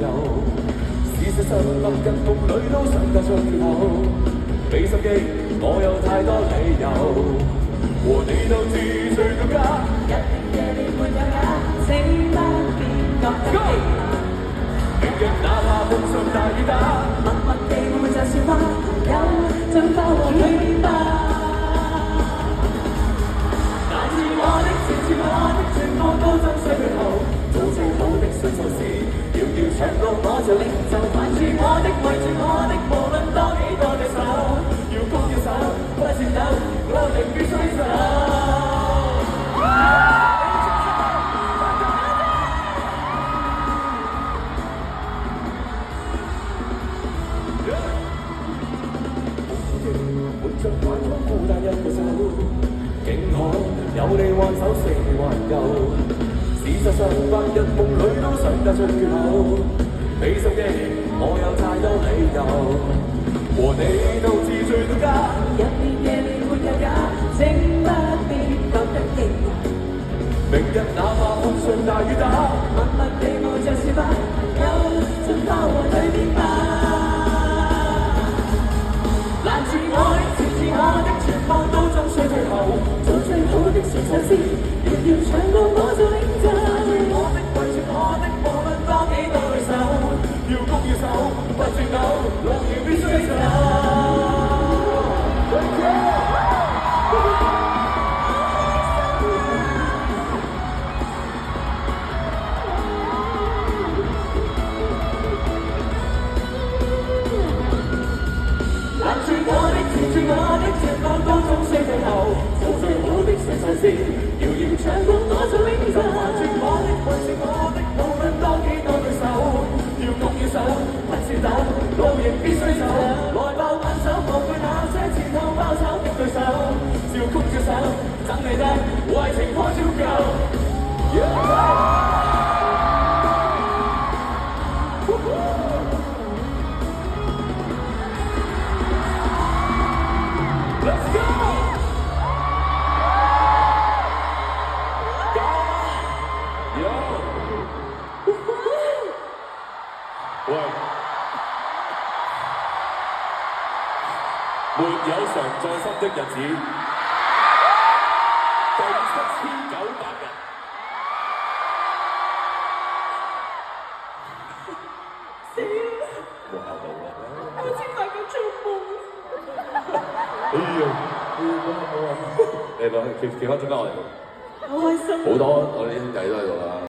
遊。事實上，默入夢裏都想得出口。俾心機，我有太多理由，和你鬥智最到家。日夜夜你沒有假，請不必覺得奇難。明日哪怕碰上大雨打，默默地會就算花，有像花和裏面吧。難自我的，纏住我的，全部都爭取背後，做最好的馴獸師，遙遙長路我就領袖，煩住我的，圍住我的，無論多幾多對手，要攻要守，不戰鬥，我寧必須走。滿着晚風孤單一個手，竟可有你挽手四環遊。事實上，白日夢裏都想得出口。俾心機，我有太多理由，和你鬥智最到家。日夜夜你沒有假，請不必覺得奇難。明日哪怕碰上大雨打，默默地望着雪花，有像花和裏面吧。攔住我的，纏住我的，全部都爭取最後，做最好的馴獸師，遙遙長路我做領袖。我的，圍住我的，無論多幾多對手，要攻要守，不轉鬥，路遙必須走。攔住我的，纏住我的，全部都爭取最後，做最好的馴獸師，遙遙長路我做領袖。攔住我的，圍住我的，無論多幾多對手，要攻要守，不戰鬥，路仍必須走。來吧，挽手忘記那些前後包抄的對手，照曲照手，等你得，為情開照舊。Let's go! Yo! 喂，沒有常在心的日子，第7900日。死啦！冇考到啊！好似發緊做夢。哎呀，你講企翻中間我哋，好開心。好多我哋啲兄弟都喺度啦。